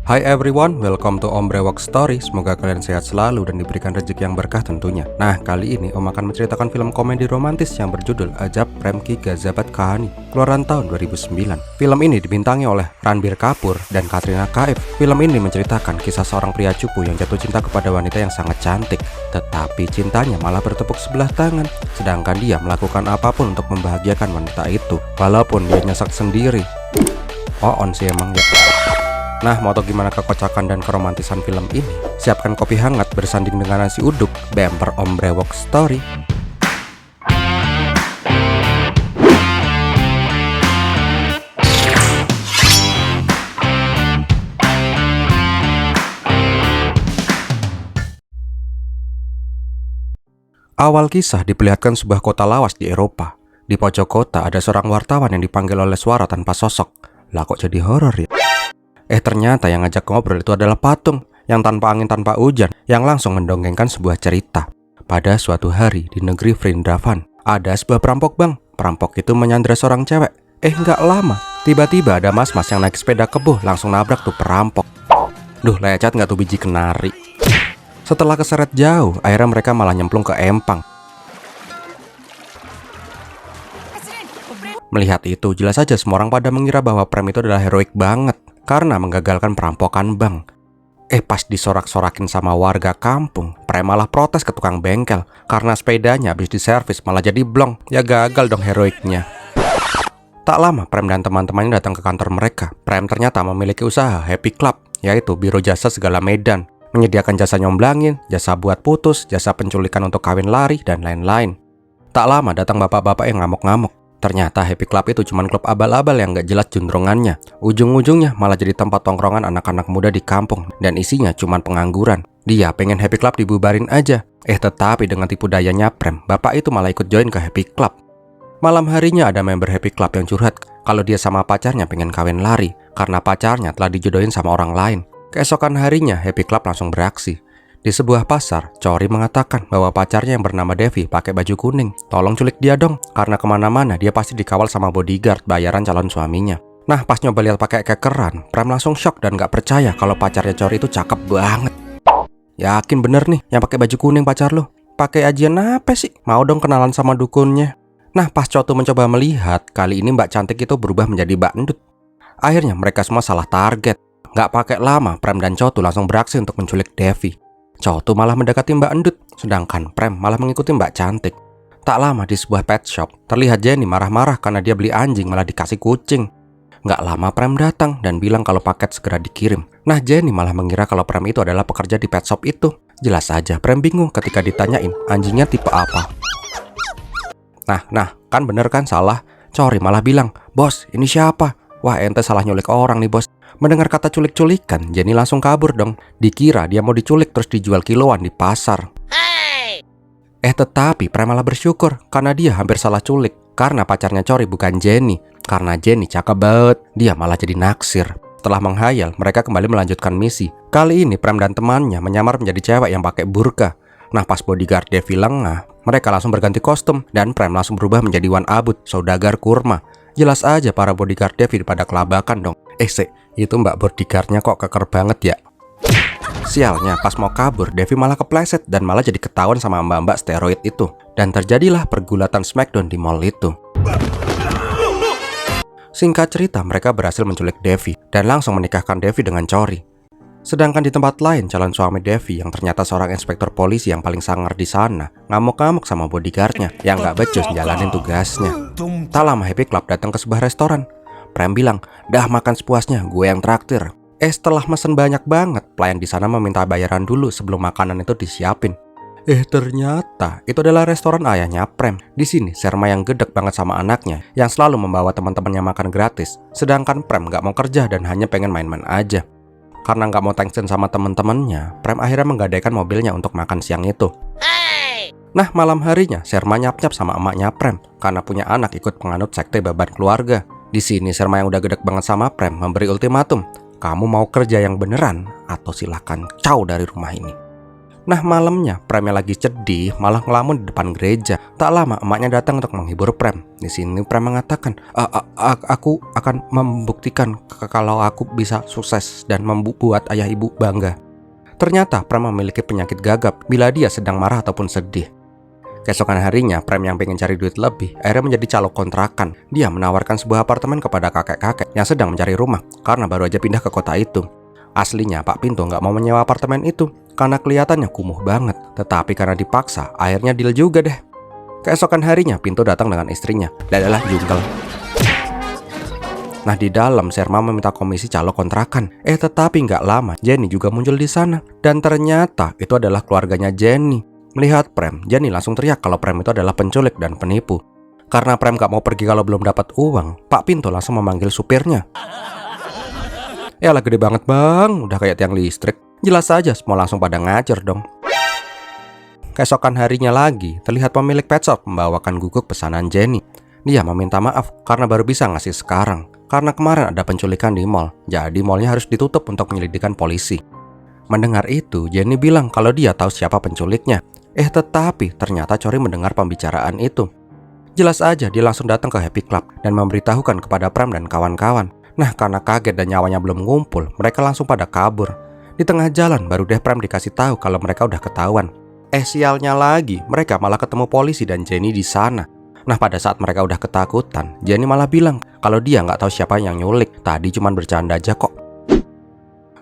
Hi everyone, welcome to Om Brewok Story. Semoga kalian sehat selalu dan diberikan rezeki yang berkah tentunya. Nah, kali ini Om akan menceritakan film komedi romantis yang berjudul Ajab Prem Ki Gazabat Kahani, keluaran tahun 2009. Film ini dibintangi oleh Ranbir Kapoor dan Katrina Kaif. Film ini menceritakan kisah seorang pria cupu yang jatuh cinta kepada wanita yang sangat cantik, tetapi cintanya malah bertepuk sebelah tangan, sedangkan dia melakukan apapun untuk membahagiakan wanita itu, walaupun dia nyesek sendiri. On sih emang ya. Nah, mau tau gimana kekocakan dan keromantisan film ini? Siapkan kopi hangat bersanding dengan nasi uduk, bemper Om Brewok Story. Awal kisah diperlihatkan sebuah kota lawas di Eropa. Di pojok kota ada seorang wartawan yang dipanggil oleh suara tanpa sosok. Lah kok jadi horor ya? Ternyata yang ngajak ngobrol itu adalah patung yang tanpa angin tanpa hujan yang langsung mendongengkan sebuah cerita. Pada suatu hari di negeri Vrindavan ada sebuah perampok bang. Perampok itu menyandra seorang cewek. Nggak lama tiba-tiba ada mas-mas yang naik sepeda kebo langsung nabrak tuh perampok. Duh, lecet nggak tuh biji kenari. Setelah keseret jauh, akhirnya mereka malah nyemplung ke empang. Melihat itu, jelas saja semua orang pada mengira bahwa Prem itu adalah heroik banget karena menggagalkan perampokan bank. Pas disorak-sorakin sama warga kampung, Prem malah protes ke tukang bengkel karena sepedanya habis diservis malah jadi blong. Ya gagal dong heroiknya. Tak lama Prem dan teman-temannya datang ke kantor mereka. Prem ternyata memiliki usaha Happy Club, yaitu biro jasa segala medan, menyediakan jasa nyomblangin, jasa buat putus, jasa penculikan untuk kawin lari, dan lain-lain. Tak lama datang bapak-bapak yang ngamuk-ngamuk. Ternyata Happy Club itu cuma klub abal-abal yang gak jelas jundrongannya. Ujung-ujungnya malah jadi tempat tongkrongan anak-anak muda di kampung dan isinya cuma pengangguran. Dia pengen Happy Club dibubarin aja. Tetapi dengan tipu dayanya Prem, bapak itu malah ikut join ke Happy Club. Malam harinya ada member Happy Club yang curhat kalau dia sama pacarnya pengen kawin lari karena pacarnya telah dijodohin sama orang lain. Keesokan harinya Happy Club langsung beraksi. Di sebuah pasar, Chori mengatakan bahwa pacarnya yang bernama Devi pakai baju kuning. Tolong culik dia dong, karena kemana-mana dia pasti dikawal sama bodyguard bayaran calon suaminya. Nah, pas nyoba lihat pakai kekeran, Prem langsung shock dan gak percaya kalau pacarnya Chori itu cakep banget. Yakin bener nih yang pakai baju kuning pacar lo? Pakai ajian apa sih? Mau dong kenalan sama dukunnya. Nah, pas Chotu mencoba melihat, kali ini mbak cantik itu berubah menjadi mbak endut. Akhirnya mereka semua salah target. Gak pakai lama, Prem dan Chotu langsung beraksi untuk menculik Devi. Chotu malah mendekati mbak endut, sedangkan Prem malah mengikuti mbak cantik. Tak lama di sebuah pet shop, terlihat Jenny marah-marah karena dia beli anjing malah dikasih kucing. Gak lama Prem datang dan bilang kalau paket segera dikirim. Nah, Jenny malah mengira kalau Prem itu adalah pekerja di pet shop itu. Jelas saja Prem bingung ketika ditanyain anjingnya tipe apa. Nah, kan bener kan salah? Chori malah bilang, "Bos, ini siapa?" Wah, ente salah nyulik orang nih bos. Mendengar kata culik-culikan, Jenny langsung kabur dong. Dikira dia mau diculik terus dijual kiloan di pasar. Tetapi Prem malah bersyukur karena dia hampir salah culik. Karena pacarnya Chori bukan Jenny. Karena Jenny cakep banget, dia malah jadi naksir. Setelah menghayal, mereka kembali melanjutkan misi. Kali ini Prem dan temannya menyamar menjadi cewek yang pakai burka. Nah, pas bodyguard Devi lengah, mereka langsung berganti kostum dan Prem langsung berubah menjadi Wan Abud, saudagar kurma. Jelas aja para bodyguard Devi pada kelabakan dong. Itu mbak bodyguardnya kok keker banget ya. Sialnya pas mau kabur, Devi malah kepleset dan malah jadi ketahuan sama mbak-mbak steroid itu. Dan terjadilah pergulatan smackdown di mall itu. Singkat cerita, mereka berhasil menculik Devi dan langsung menikahkan Devi dengan Chori. Sedangkan di tempat lain, calon suami Devi yang ternyata seorang inspektur polisi yang paling sangar di sana ngamuk-ngamuk sama bodyguardnya yang gak becus jalanin tugasnya. Tak lama Happy Club datang ke sebuah restoran. Prem bilang, "Dah makan sepuasnya, gue yang traktir." Setelah mesen banyak banget, pelayan di sana meminta bayaran dulu sebelum makanan itu disiapin. Ternyata itu adalah restoran ayahnya Prem. Di sini Sherma yang gedek banget sama anaknya yang selalu membawa teman-temannya makan gratis. Sedangkan Prem gak mau kerja dan hanya pengen main-main aja. Karena gak mau tension sama teman-temannya, Prem akhirnya menggadaikan mobilnya untuk makan siang itu. Nah, malam harinya Sherma nyap-nyap sama emaknya Prem karena punya anak ikut penganut sekte beban keluarga. Di sini Sherma yang udah gedek banget sama Prem memberi ultimatum, "Kamu mau kerja yang beneran atau silakan caw dari rumah ini." Nah malamnya, Prem yang lagi sedih malah ngelamun di depan gereja. Tak lama emaknya datang untuk menghibur Prem. Di sini Prem mengatakan, aku akan membuktikan kalau aku bisa sukses dan membuat ayah ibu bangga. Ternyata Prem memiliki penyakit gagap bila dia sedang marah ataupun sedih. Keesokan harinya, Prem yang pengen cari duit lebih akhirnya menjadi calo kontrakan. Dia menawarkan sebuah apartemen kepada kakek-kakek yang sedang mencari rumah karena baru aja pindah ke kota itu. Aslinya Pak Pinto nggak mau menyewa apartemen itu karena kelihatannya kumuh banget. Tetapi karena dipaksa, akhirnya deal juga deh. Keesokan harinya Pinto datang dengan istrinya. Lalalah jungkel. Nah di dalam Sherma meminta komisi calo kontrakan. Tetapi nggak lama Jenny juga muncul di sana. Dan ternyata itu adalah keluarganya Jenny. Melihat Prem, Jenny langsung teriak kalau Prem itu adalah penculik dan penipu. Karena Prem nggak mau pergi kalau belum dapat uang, Pak Pinto langsung memanggil supirnya. Yalah gede banget bang, udah kayak tiang listrik. Jelas saja semua langsung pada ngajar dong. Keesokan harinya lagi, terlihat pemilik pet shop membawakan guguk pesanan Jenny. Dia meminta maaf karena baru bisa ngasih sekarang. Karena kemarin ada penculikan di mall, jadi mallnya harus ditutup untuk penyelidikan polisi. Mendengar itu, Jenny bilang kalau dia tahu siapa penculiknya. Tetapi ternyata Cory mendengar pembicaraan itu. Jelas aja dia langsung datang ke Happy Club dan memberitahukan kepada Prem dan kawan-kawan. Nah karena kaget dan nyawanya belum ngumpul, mereka langsung pada kabur. Di tengah jalan baru deh Prem dikasih tahu kalau mereka udah ketahuan. Sialnya lagi, mereka malah ketemu polisi dan Jenny di sana. Nah pada saat mereka udah ketakutan, Jenny malah bilang kalau dia nggak tahu siapa yang nyulik. Tadi cuman bercanda aja kok.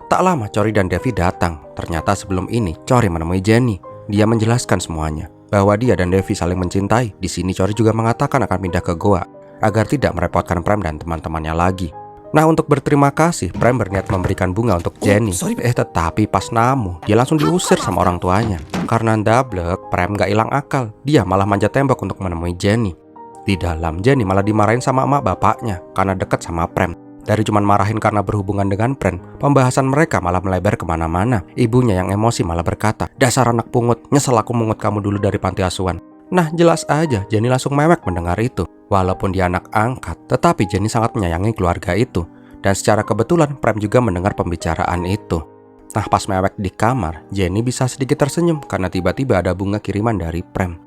Tak lama Cory dan Devi datang. Ternyata sebelum ini Cory menemui Jenny. Dia menjelaskan semuanya bahwa dia dan Devi saling mencintai. Di sini Cory juga mengatakan akan pindah ke goa agar tidak merepotkan Prem dan teman-temannya lagi. Nah untuk berterima kasih, Prem berniat memberikan bunga untuk Jenny. Tetapi pas namu, dia langsung diusir sama orang tuanya. Karena ndablek, Prem gak hilang akal. Dia malah manjat tembok untuk menemui Jenny. Di dalam, Jenny malah dimarahin sama emak bapaknya karena deket sama Prem. Dari cuman marahin karena berhubungan dengan Prem, pembahasan mereka malah melebar kemana-mana. Ibunya yang emosi malah berkata, dasar anak pungut, nyesel aku mungut kamu dulu dari panti asuhan. Nah jelas aja Jenny langsung mewek mendengar itu. Walaupun dia anak angkat, tetapi Jenny sangat menyayangi keluarga itu. Dan secara kebetulan Prem juga mendengar pembicaraan itu. Nah pas mewek di kamar, Jenny bisa sedikit tersenyum karena tiba-tiba ada bunga kiriman dari Prem.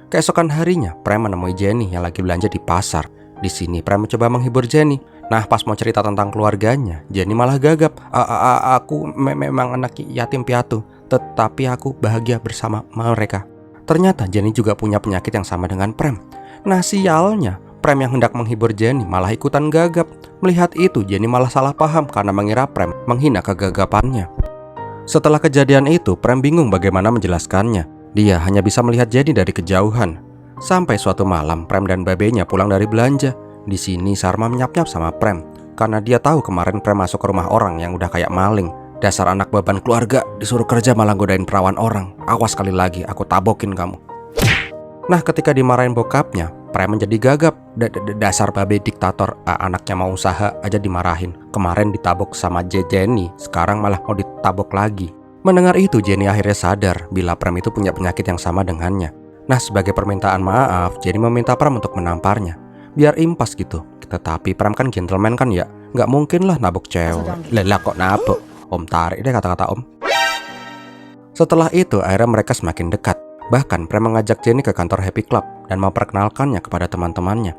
Keesokan harinya, Prem menemui Jenny yang lagi belanja di pasar. Di sini Prem mencoba menghibur Jenny. Nah pas mau cerita tentang keluarganya, Jenny malah gagap. Aku memang anak yatim piatu, tetapi aku bahagia bersama mereka. Ternyata Jenny juga punya penyakit yang sama dengan Prem. Nah sialnya, Prem yang hendak menghibur Jenny malah ikutan gagap. Melihat itu, Jenny malah salah paham karena mengira Prem menghina kegagapannya. Setelah kejadian itu, Prem bingung bagaimana menjelaskannya. Dia hanya bisa melihat Jenny dari kejauhan. Sampai suatu malam, Prem dan babenya pulang dari belanja. Di sini Sharma menyap-nyap sama Prem karena dia tahu kemarin Prem masuk ke rumah orang yang udah kayak maling. Dasar anak beban keluarga, disuruh kerja malah godain perawan orang. Awas sekali lagi, aku tabokin kamu. Nah ketika dimarahin bokapnya, Prem menjadi gagap. Dasar babe diktator, anaknya mau usaha aja dimarahin. Kemarin ditabok sama Jenny, sekarang malah mau ditabok lagi. Mendengar itu, Jenny akhirnya sadar bila Prem itu punya penyakit yang sama dengannya. Nah sebagai permintaan maaf, Jenny meminta Prem untuk menamparnya biar impas gitu. Tetapi Prem kan gentleman kan ya, nggak mungkin lah nabok cewek. Lelah kok nabok. Om tarik deh kata-kata om. Setelah itu akhirnya mereka semakin dekat. Bahkan Prem mengajak Jenny ke kantor Happy Club dan memperkenalkannya kepada teman-temannya.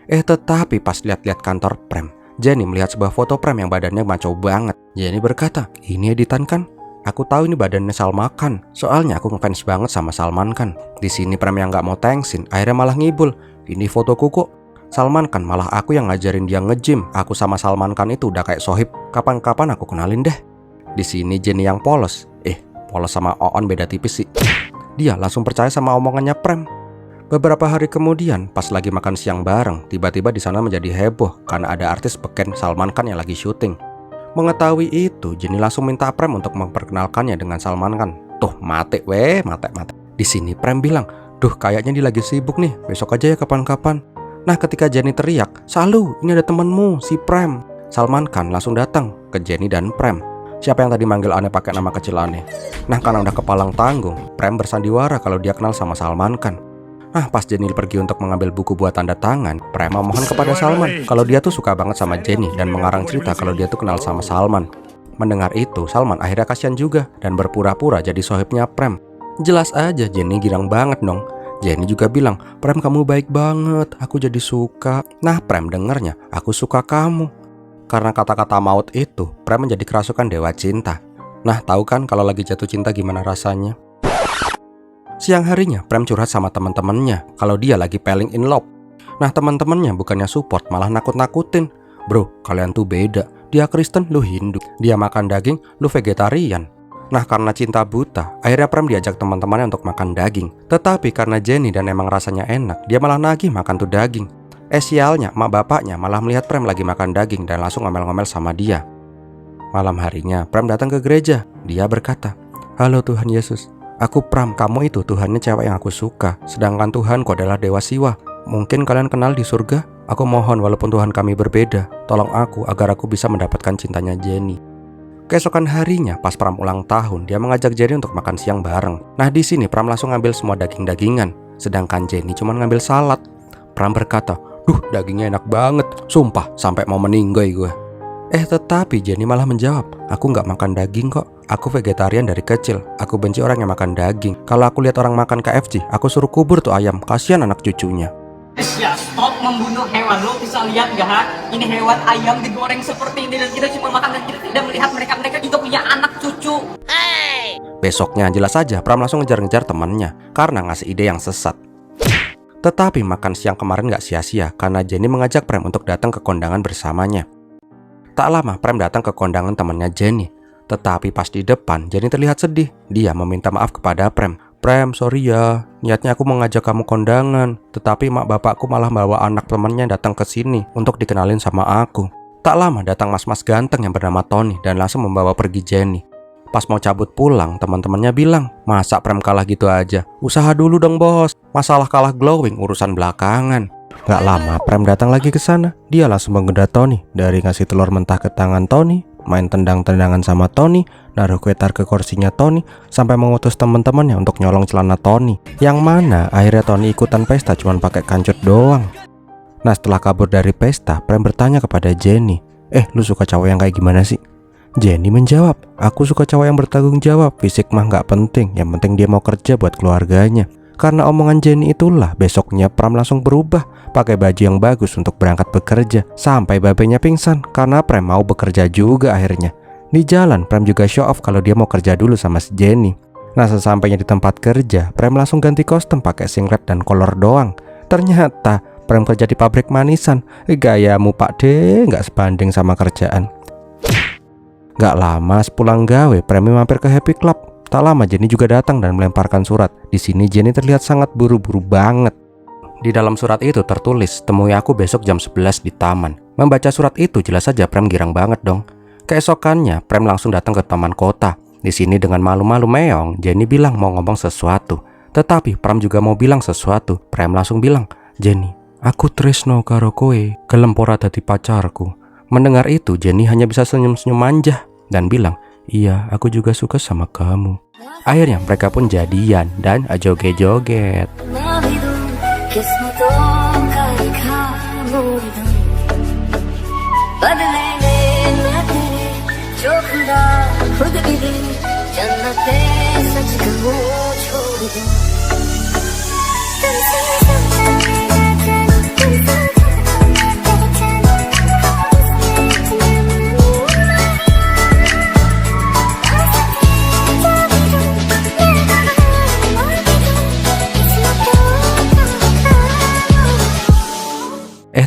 Tetapi pas lihat-lihat kantor Prem, Jenny melihat sebuah foto Prem yang badannya maco banget. Jenny berkata, ini editan kan? Aku tahu ini badannya Salman Khan. Soalnya aku ngefans banget sama Salman Khan. Di sini Prem yang nggak mau thanksin, akhirnya malah ngibul. Ini fotoku kok. Salman Khan malah aku yang ngajarin dia nge-gym. Aku sama Salman Khan itu udah kayak sohib. Kapan-kapan aku kenalin deh. Di sini Jenny yang polos. Polos sama Oon beda tipis sih. Dia langsung percaya sama omongannya Prem. Beberapa hari kemudian, pas lagi makan siang bareng, tiba-tiba di sana menjadi heboh karena ada artis beken Salman Khan yang lagi syuting. Mengetahui itu, Jenny langsung minta Prem untuk memperkenalkannya dengan Salman Khan. Tuh, mate. Di sini Prem bilang, duh kayaknya dia lagi sibuk nih, besok aja ya kapan-kapan. Nah ketika Jenny teriak, Salu, ini ada temenmu, si Prem. Salman Khan langsung datang ke Jenny dan Prem. Siapa yang tadi manggil aneh pakai nama kecil aneh? Nah karena udah kepalang tanggung, Prem bersandiwara kalau dia kenal sama Salman Khan. Nah pas Jenny pergi untuk mengambil buku buat tanda tangan, Prem memohon kepada Salman kalau dia tuh suka banget sama Jenny dan mengarang cerita kalau dia tuh kenal sama Salman. Mendengar itu, Salman akhirnya kasihan juga dan berpura-pura jadi sohibnya Prem. Jelas aja Jenny girang banget dong. Jenny juga bilang, "Prem, kamu baik banget, aku jadi suka." Nah, Prem dengernya, "Aku suka kamu." Karena kata-kata maut itu, Prem menjadi kerasukan dewa cinta. Nah, tahu kan kalau lagi jatuh cinta gimana rasanya? Siang harinya, Prem curhat sama teman-temannya kalau dia lagi falling in love. Nah, teman-temannya bukannya support, malah nakut-nakutin. "Bro, kalian tuh beda. Dia Kristen, lu Hindu. Dia makan daging, lu vegetarian." Nah, karena cinta buta, akhirnya Prem diajak teman-temannya untuk makan daging. Tetapi karena Jenny dan emang rasanya enak, dia malah nagih makan tuh daging. Sialnya, mak bapaknya malah melihat Prem lagi makan daging dan langsung ngomel-ngomel sama dia. Malam harinya, Prem datang ke gereja. Dia berkata, "Halo Tuhan Yesus, aku Pram, kamu itu Tuhannya cewek yang aku suka. Sedangkan Tuhanku adalah Dewa Siwa. Mungkin kalian kenal di surga? Aku mohon walaupun Tuhan kami berbeda, tolong aku agar aku bisa mendapatkan cintanya Jenny." Keesokan harinya, pas Pram ulang tahun, dia mengajak Jenny untuk makan siang bareng. Nah, di sini Pram langsung ngambil semua daging-dagingan, sedangkan Jenny cuma ngambil salad. Pram berkata, "Duh, dagingnya enak banget. Sumpah, sampai mau meninggoy gue." Tetapi Jenny malah menjawab, "Aku nggak makan daging kok. Aku vegetarian dari kecil. Aku benci orang yang makan daging. Kalau aku lihat orang makan KFC, aku suruh kubur tuh ayam. Kasihan anak cucunya." Ya, stop membunuh hewan. Lo bisa lihat gak, ha? Ini hewan ayam digoreng seperti ini dan kita cuma makan dan kita tidak melihat mereka juga punya anak cucu. Besoknya jelas saja Pram langsung ngejar-ngejar temannya karena ngasih ide yang sesat. Tetapi makan siang kemarin gak sia-sia karena Jenny mengajak Pram untuk datang ke kondangan bersamanya. Tak lama Pram datang ke kondangan temannya Jenny. Tetapi pas di depan, Jenny terlihat sedih. Dia meminta maaf kepada Pram. "Pram, sorry ya, niatnya aku mengajak kamu kondangan, tetapi mak bapakku malah bawa anak temannya datang ke sini untuk dikenalin sama aku." Tak lama datang mas-mas ganteng yang bernama Tony dan langsung membawa pergi Jenny. Pas mau cabut pulang, teman-temannya bilang, "Masa Pram kalah gitu aja? Usaha dulu dong bos, masalah kalah glowing urusan belakangan." Gak lama Pram datang lagi ke sana. Dia langsung menggoda Tony, dari ngasih telur mentah ke tangan Tony, main tendang-tendangan sama Tony, naruh kue tar ke kursinya Tony, sampai mengutus teman-temannya untuk nyolong celana Tony. Yang mana akhirnya Tony ikutan pesta cuman pakai kancut doang. Nah, setelah kabur dari pesta, Pram bertanya kepada Jenny, "Lu suka cowok yang kayak gimana sih?" Jenny menjawab, "Aku suka cowok yang bertanggung jawab. Fisik mah gak penting, yang penting dia mau kerja buat keluarganya." Karena omongan Jenny itulah, besoknya Pram langsung berubah, pakai baju yang bagus untuk berangkat bekerja. Sampai babenya pingsan karena Pram mau bekerja juga akhirnya. Di jalan, Pram juga show off kalau dia mau kerja dulu sama si Jenny. Nah, sesampainya di tempat kerja, Pram langsung ganti kostum pakai singlet dan kolor doang. Ternyata Pram kerja di pabrik manisan. Gayamu Pak De gak sebanding sama kerjaan. Gak lama sepulang gawe, Pram mampir ke Happy Club. Tak lama Jenny juga datang dan melemparkan surat. Di sini Jenny terlihat sangat buru-buru banget. Di dalam surat itu tertulis, "Temui aku besok jam 11 di taman." Membaca surat itu jelas saja Pram girang banget dong. Keesokannya Pram langsung datang ke taman kota. Di sini dengan malu-malu meong, Jenny bilang mau ngomong sesuatu. Tetapi Pram juga mau bilang sesuatu. Pram langsung bilang, "Jenny, aku tresno karo kowe, gelem ora dadi pacarku." Mendengar itu Jenny hanya bisa senyum-senyum manja dan bilang, "Iya, aku juga suka sama kamu." Akhirnya mereka pun jadian dan joget-joget.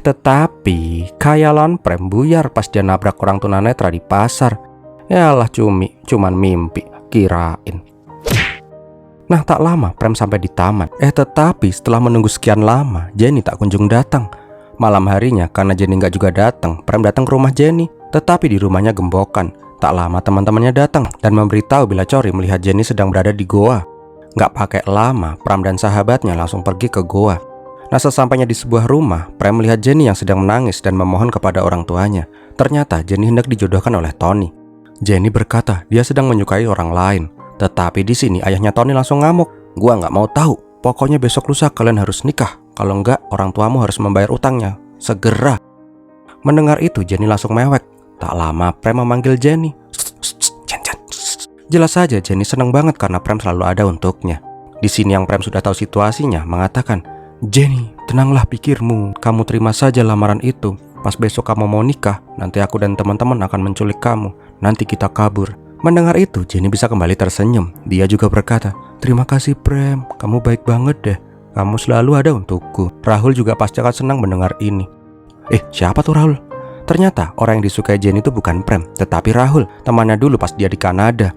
Tetapi khayalan Pram buyar pas dia nabrak orang tunanetra di pasar. Yalah cuman mimpi, kirain. Nah, tak lama Pram sampai di taman. Tetapi setelah menunggu sekian lama, Jenny tak kunjung datang. Malam harinya karena Jenny nggak juga datang, Pram datang ke rumah Jenny. Tetapi di rumahnya gembokan. Tak lama teman-temannya datang dan memberitahu bila Cory melihat Jenny sedang berada di goa. Nggak pakai lama, Pram dan sahabatnya langsung pergi ke goa. Nah, sesampainya di sebuah rumah, Pram melihat Jenny yang sedang menangis dan memohon kepada orang tuanya. Ternyata Jenny hendak dijodohkan oleh Tony. Jenny berkata dia sedang menyukai orang lain. Tetapi di sini ayahnya Tony langsung ngamuk. "Gua nggak mau tahu. Pokoknya besok lusa kalian harus nikah. Kalau enggak, orang tuamu harus membayar utangnya. Segera." Mendengar itu Jenny langsung mewek. Tak lama Pram memanggil Jenny. Jelas saja Jenny senang banget karena Prem selalu ada untuknya. Di sini yang Prem sudah tahu situasinya mengatakan, "Jenny, tenanglah pikirmu, kamu terima saja lamaran itu. Pas besok kamu mau nikah, nanti aku dan teman-teman akan menculik kamu. Nanti kita kabur." Mendengar itu, Jenny bisa kembali tersenyum. Dia juga berkata, "Terima kasih Prem, kamu baik banget deh. Kamu selalu ada untukku." Rahul juga pasti akan senang mendengar ini. Siapa tuh Rahul? Ternyata orang yang disukai Jenny itu bukan Prem, tetapi Rahul, temannya dulu pas dia di Kanada.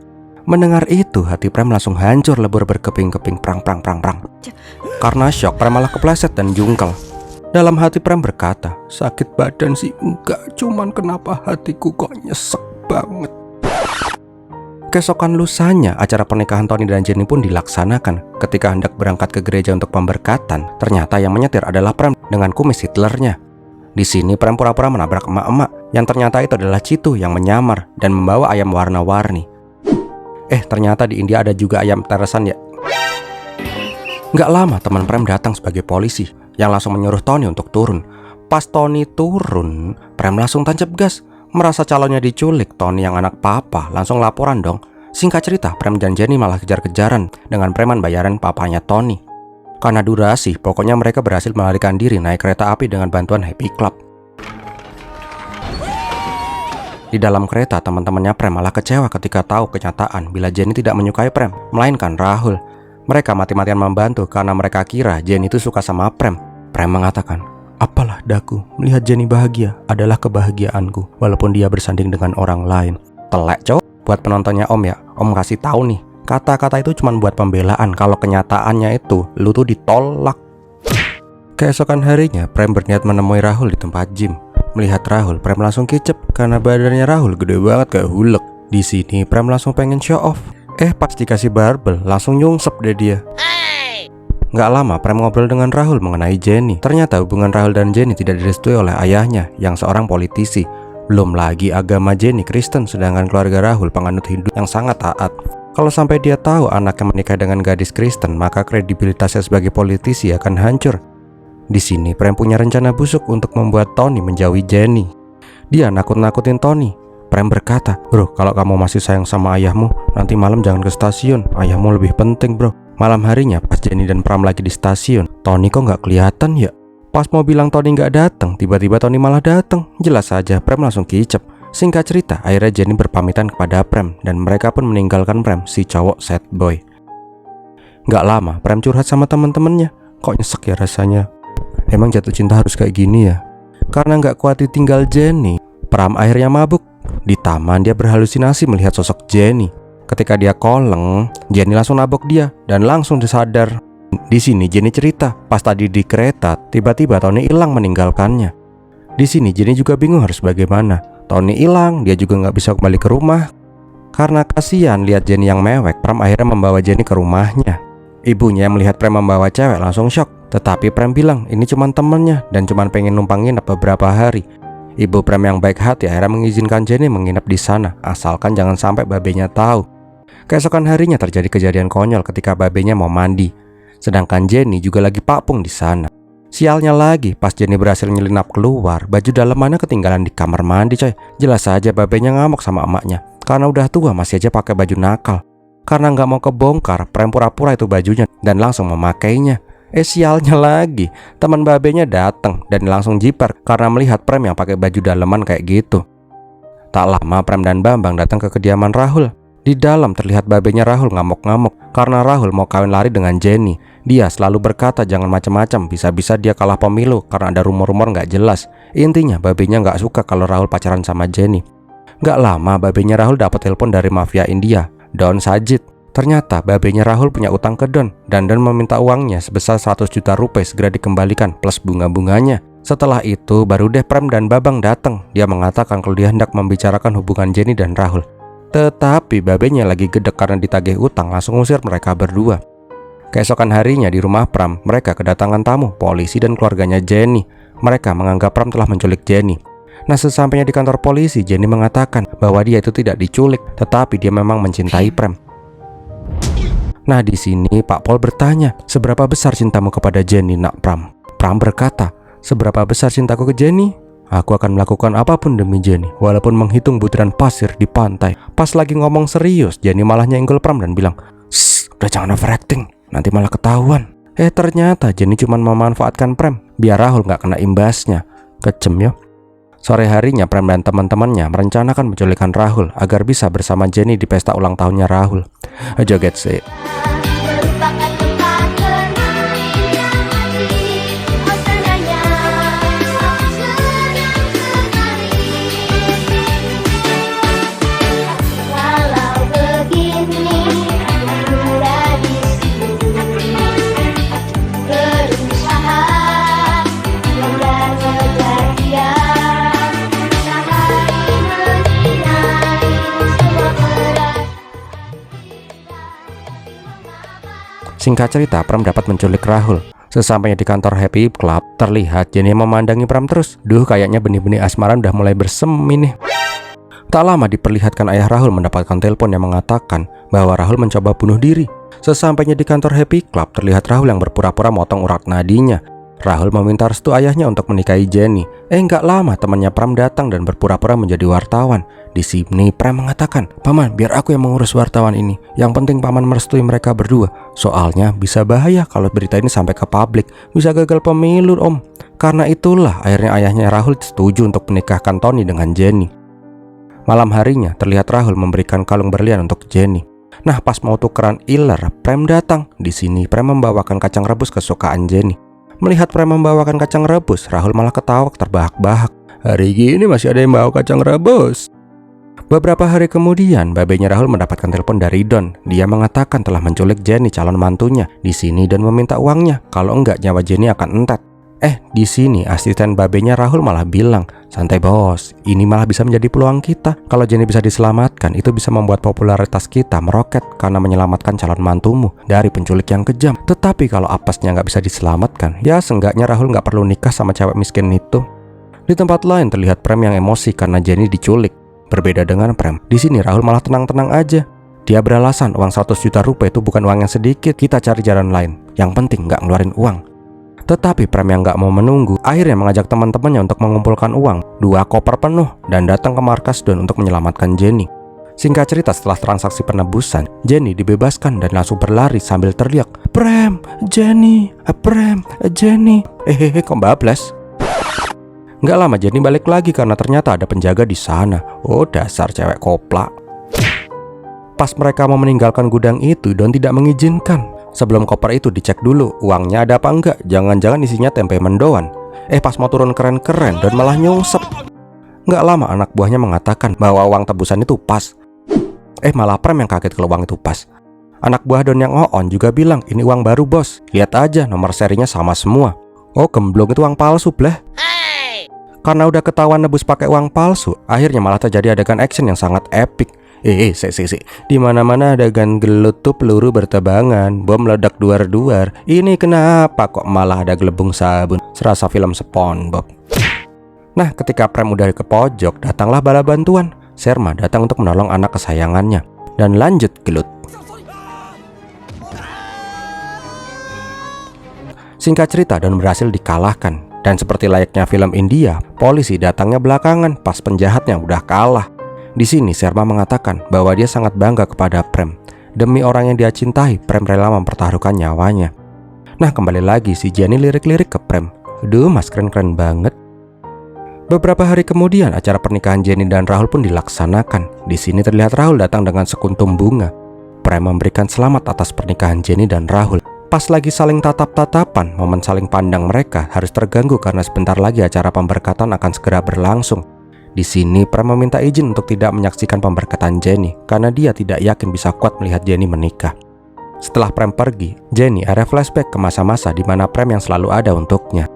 Mendengar itu, hati Prem langsung hancur lebur berkeping-keping prang. Karena syok, Prem malah kepleset dan jungkel. Dalam hati Prem berkata, "Sakit badan sih enggak, cuman kenapa hatiku kok nyesek banget." Keesokan lusanya, acara pernikahan Tony dan Jenny pun dilaksanakan. Ketika hendak berangkat ke gereja untuk pemberkatan, ternyata yang menyetir adalah Prem dengan kumis Hitlernya. Di sini Prem pura-pura menabrak emak-emak, yang ternyata itu adalah Citu yang menyamar dan membawa ayam warna-warni. Ternyata di India ada juga ayam teresan ya. Nggak lama teman Prem datang sebagai polisi yang langsung menyuruh Tony untuk turun. Pas Tony turun, Prem langsung tancap gas. Merasa calonnya diculik, Tony yang anak papa langsung laporan dong. Singkat cerita, Prem dan Jenny malah kejar-kejaran dengan preman bayaran papanya Tony. Karena durasi, pokoknya mereka berhasil melarikan diri naik kereta api dengan bantuan Happy Club. Di dalam kereta, teman-temannya Prem malah kecewa ketika tahu kenyataan bila Jenny tidak menyukai Prem, melainkan Rahul. Mereka mati-matian membantu karena mereka kira Jenny itu suka sama Prem. Prem mengatakan, "Apalah daku, melihat Jenny bahagia adalah kebahagiaanku, walaupun dia bersanding dengan orang lain." Telek cowok. Buat penontonnya Om ya, Om kasih tahu nih, kata-kata itu cuma buat pembelaan. Kalau kenyataannya itu, lu tuh ditolak. Keesokan harinya, Prem berniat menemui Rahul di tempat gym. Melihat Rahul, Prem langsung kicep karena badannya Rahul gede banget kayak hulek. Di sini Prem langsung pengen show off. Pas dikasih barbel, langsung nyungsep deh dia. Nggak lama, Prem ngobrol dengan Rahul mengenai Jenny. Ternyata hubungan Rahul dan Jenny tidak direstui oleh ayahnya yang seorang politisi. Belum lagi agama Jenny Kristen, sedangkan keluarga Rahul penganut Hindu yang sangat taat. Kalau sampai dia tahu anaknya menikah dengan gadis Kristen, maka kredibilitasnya sebagai politisi akan hancur. Di sini Prem punya rencana busuk untuk membuat Tony menjauhi Jenny. Dia nakut-nakutin Tony. Prem berkata, "Bro, kalau kamu masih sayang sama ayahmu, nanti malam jangan ke stasiun. Ayahmu lebih penting, bro." Malam harinya pas Jenny dan Pram lagi di stasiun, Tony kok nggak kelihatan ya? Pas mau bilang Tony nggak datang, tiba-tiba Tony malah datang. Jelas saja Prem langsung kicep. Singkat cerita, akhirnya Jenny berpamitan kepada Prem dan mereka pun meninggalkan Prem, si cowok sad boy. Nggak lama, Prem curhat sama teman-temannya. Kok nyesek ya rasanya? Emang jatuh cinta harus kayak gini ya? Karena nggak kuat ditinggal Jenny, Pram akhirnya mabuk. Di taman dia berhalusinasi melihat sosok Jenny. Ketika dia koleng, Jenny langsung nabok dia dan langsung disadar. Di sini Jenny cerita, pas tadi di kereta, tiba-tiba Tony hilang meninggalkannya. Di sini Jenny juga bingung harus bagaimana. Tony hilang, dia juga nggak bisa kembali ke rumah. Karena kasihan lihat Jenny yang mewek, Pram akhirnya membawa Jenny ke rumahnya. Ibunya yang melihat Prem membawa cewek langsung shock. Tetapi Prem bilang ini cuma temannya dan cuma pengen numpang nginep beberapa hari. Ibu Prem yang baik hati akhirnya mengizinkan Jenny menginap di sana, asalkan jangan sampai babenya tahu. Keesokan harinya terjadi kejadian konyol ketika babenya mau mandi, sedangkan Jenny juga lagi papung di sana. Sialnya lagi, pas Jenny berhasil nyelinap keluar, baju dalamannya ketinggalan di kamar mandi coy. Jelas saja babenya ngamuk sama emaknya, karena udah tua masih aja pakai baju nakal. Karena nggak mau kebongkar, Prem pura-pura itu bajunya dan langsung memakainya. Sialnya lagi, teman babenya datang dan langsung jiper karena melihat Prem yang pakai baju daleman kayak gitu. Tak lama Prem dan Bambang datang ke kediaman Rahul. Di dalam terlihat babenya Rahul ngamuk-ngamuk karena Rahul mau kawin lari dengan Jenny. Dia selalu berkata jangan macam-macam, bisa-bisa dia kalah pemilu karena ada rumor-rumor nggak jelas. Intinya babenya nggak suka kalau Rahul pacaran sama Jenny. Nggak lama babenya Rahul dapat telepon dari mafia India, Don Sajid. Ternyata babenya Rahul punya utang ke Don dan Don meminta uangnya sebesar 100 juta rupiah segera dikembalikan plus bunga-bunganya. Setelah itu baru deh Prem dan Babang datang. Dia mengatakan kalau dia hendak membicarakan hubungan Jenny dan Rahul. Tetapi babenya lagi gedek karena ditagih utang, langsung usir mereka berdua. Keesokan harinya di rumah Pram, mereka kedatangan tamu, polisi dan keluarganya Jenny. Mereka menganggap Pram telah menculik Jenny. Nah, sesampainya di kantor polisi, Jenny mengatakan bahwa dia itu tidak diculik, tetapi dia memang mencintai Pram. Nah, di sini Pak Pol bertanya, seberapa besar cintamu kepada Jenny, nak Pram? Pram berkata, seberapa besar cintaku ke Jenny? Aku akan melakukan apapun demi Jenny, walaupun menghitung butiran pasir di pantai. Pas lagi ngomong serius, Jenny malah nyenggol Pram dan bilang, "Shh, udah jangan overacting, nanti malah ketahuan." Ternyata Jenny cuma memanfaatkan Pram, biar Rahul nggak kena imbasnya. Kejem ya. Sore harinya Pram dan teman-temannya merencanakan menculikan Rahul agar bisa bersama Jenny di pesta ulang tahunnya Rahul. Joget sih. Singkat cerita, Pram dapat menculik Rahul. Sesampainya di kantor Happy Club, terlihat Jenny memandangi Pram terus. Duh, kayaknya benih-benih asmara udah mulai bersemi nih. Tak lama diperlihatkan ayah Rahul mendapatkan telepon yang mengatakan bahwa Rahul mencoba bunuh diri. Sesampainya di kantor Happy Club, terlihat Rahul yang berpura-pura motong urat nadinya. Rahul meminta restu ayahnya untuk menikahi Jenny. Nggak lama temannya Pram datang dan berpura-pura menjadi wartawan. Di sini Pram mengatakan, "Paman, biar aku yang mengurus wartawan ini. Yang penting paman merestui mereka berdua. Soalnya bisa bahaya kalau berita ini sampai ke publik. Bisa gagal pemilu, Om." Karena itulah akhirnya ayahnya Rahul setuju untuk menikahkan Tony dengan Jenny. Malam harinya terlihat Rahul memberikan kalung berlian untuk Jenny. Nah, pas mau tukeran iler, Pram datang. Di sini Pram membawakan kacang rebus kesukaan Jenny. Melihat Pram membawakan kacang rebus, Rahul malah ketawa terbahak-bahak. Hari gini masih ada yang bawa kacang rebus. Beberapa hari kemudian, babenya Rahul mendapatkan telepon dari Don. Dia mengatakan telah menculik Jenny, calon mantunya, di sini dan meminta uangnya. Kalau enggak, nyawa Jenny akan entet. Di sini asisten babenya Rahul malah bilang, "Santai bos, ini malah bisa menjadi peluang kita. Kalau Jenny bisa diselamatkan, itu bisa membuat popularitas kita meroket karena menyelamatkan calon mantumu dari penculik yang kejam. Tetapi kalau apesnya nggak bisa diselamatkan, ya seenggaknya Rahul nggak perlu nikah sama cewek miskin itu." Di tempat lain terlihat Pram yang emosi karena Jenny diculik. Berbeda dengan Pram, di sini Rahul malah tenang-tenang aja. Dia beralasan uang 100 juta rupiah itu bukan uang yang sedikit, kita cari jalan lain. Yang penting nggak ngeluarin uang. Tetapi Pram yang gak mau menunggu akhirnya mengajak teman-temannya untuk mengumpulkan uang 2 koper penuh dan datang ke markas Don untuk menyelamatkan Jenny. Singkat cerita, setelah transaksi penebusan, Jenny dibebaskan dan langsung berlari sambil teriak, "Pram, Jenny, Pram, Jenny." Kok bablas? Gak lama Jenny balik lagi karena ternyata ada penjaga di sana. Oh, dasar cewek koplak. Pas mereka mau meninggalkan gudang itu, Don tidak mengizinkan. Sebelum koper itu dicek dulu uangnya ada apa enggak. Jangan-jangan isinya tempe mendoan. Pas mau turun keren-keren Don malah nyungsep. Nggak lama anak buahnya mengatakan bahwa uang tebusan itu pas. Malah Pram yang kaget kalau uang itu pas. Anak buah Don yang Oon juga bilang, "Ini uang baru bos, lihat aja nomor serinya sama semua." Oh, gemblong itu uang palsu bleh. Karena udah ketahuan nebus pakai uang palsu, akhirnya malah terjadi adegan action yang sangat epic. Di mana-mana adegan gelut tuh peluru bertebangan, bom meledak duar-duar. Ini kenapa kok malah ada gelembung sabun? Serasa film SpongeBob. Nah, ketika Pram udah ke pojok, datanglah bala bantuan. Sherma datang untuk menolong anak kesayangannya. Dan lanjut gelut. Singkat cerita, Don berhasil dikalahkan. Dan seperti layaknya film India, polisi datangnya belakangan pas penjahatnya udah kalah. Di sini Sherma mengatakan bahwa dia sangat bangga kepada Pram. Demi orang yang dia cintai, Pram rela mempertaruhkan nyawanya. Nah, kembali lagi si Jenny lirik-lirik ke Pram. Duh, mas keren-keren banget. Beberapa hari kemudian acara pernikahan Jenny dan Rahul pun dilaksanakan. Di sini terlihat Rahul datang dengan sekuntum bunga. Pram memberikan selamat atas pernikahan Jenny dan Rahul. Pas lagi saling tatap-tatapan, momen saling pandang mereka harus terganggu karena sebentar lagi acara pemberkatan akan segera berlangsung. Di sini Pram meminta izin untuk tidak menyaksikan pemberkatan Jenny karena dia tidak yakin bisa kuat melihat Jenny menikah. Setelah Pram pergi, Jenny ada flashback ke masa-masa di mana Pram yang selalu ada untuknya.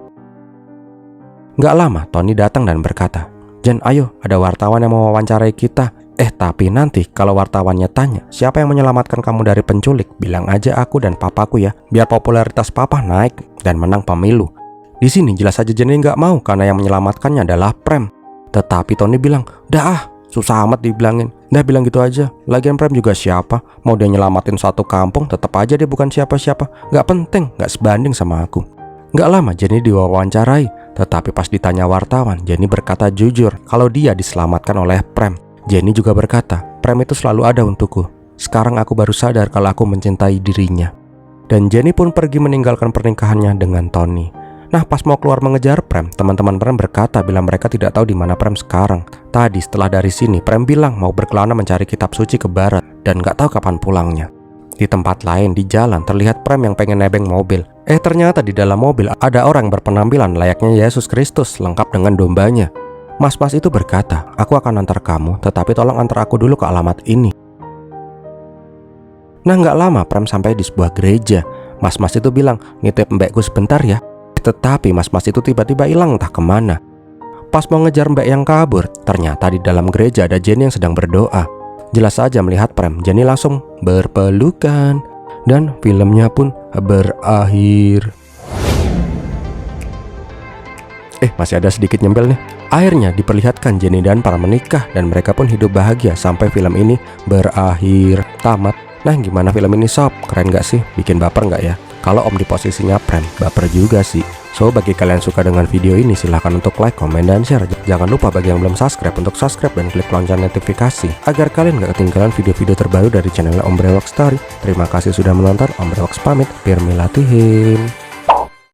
Gak lama Tony datang dan berkata, "Jen, ayo, ada wartawan yang mau wawancarai kita. Tapi nanti kalau wartawannya tanya siapa yang menyelamatkan kamu dari penculik, bilang aja aku dan papaku ya, biar popularitas papa naik dan menang pemilu." Di sini jelas saja Jenny gak mau karena yang menyelamatkannya adalah Pram. Tetapi Tony bilang, "Dah susah amat dibilangin. Dah bilang gitu aja. Lagian Pram juga siapa? Mau dia nyelamatin suatu kampung, tetap aja dia bukan siapa-siapa. Gak penting, gak sebanding sama aku." Gak lama Jenny diwawancarai. Tetapi pas ditanya wartawan, Jenny berkata jujur kalau dia diselamatkan oleh Prem. Jenny juga berkata, Prem itu selalu ada untukku. Sekarang aku baru sadar kalau aku mencintai dirinya. Dan Jenny pun pergi meninggalkan pernikahannya dengan Tony. Nah, pas mau keluar mengejar Prem, teman-teman Prem berkata bila mereka tidak tahu di mana Prem sekarang. Tadi setelah dari sini, Prem bilang mau berkelana mencari kitab suci ke barat dan gak tahu kapan pulangnya. Di tempat lain, di jalan, terlihat Prem yang pengen nebeng mobil. Ternyata di dalam mobil ada orang berpenampilan layaknya Yesus Kristus lengkap dengan dombanya. Mas-mas itu berkata, aku akan antar kamu, tetapi tolong antar aku dulu ke alamat ini. Nah, gak lama Prem sampai di sebuah gereja. Mas-mas itu bilang, nitip mbekku sebentar ya. Tetapi mas-mas itu tiba-tiba hilang entah kemana. Pas mau ngejar mbak yang kabur, ternyata di dalam gereja ada Jenny yang sedang berdoa. Jelas saja melihat Prem, Jenny langsung berpelukan. Dan filmnya pun berakhir. Masih ada sedikit nyempil nih. Akhirnya diperlihatkan Jenny dan para menikah dan mereka pun hidup bahagia sampai film ini berakhir, tamat. Nah, gimana film ini sob? Keren gak sih? Bikin baper gak ya? Kalau om di posisinya Prem, baper juga sih. So, bagi kalian suka dengan video ini, silahkan untuk like, komen, dan share. Jangan lupa bagi yang belum subscribe untuk subscribe dan klik lonceng notifikasi agar kalian gak ketinggalan video-video terbaru dari channel Om Brewok Story. Terima kasih sudah menonton. Om Brewok pamit. Pirmilatihin.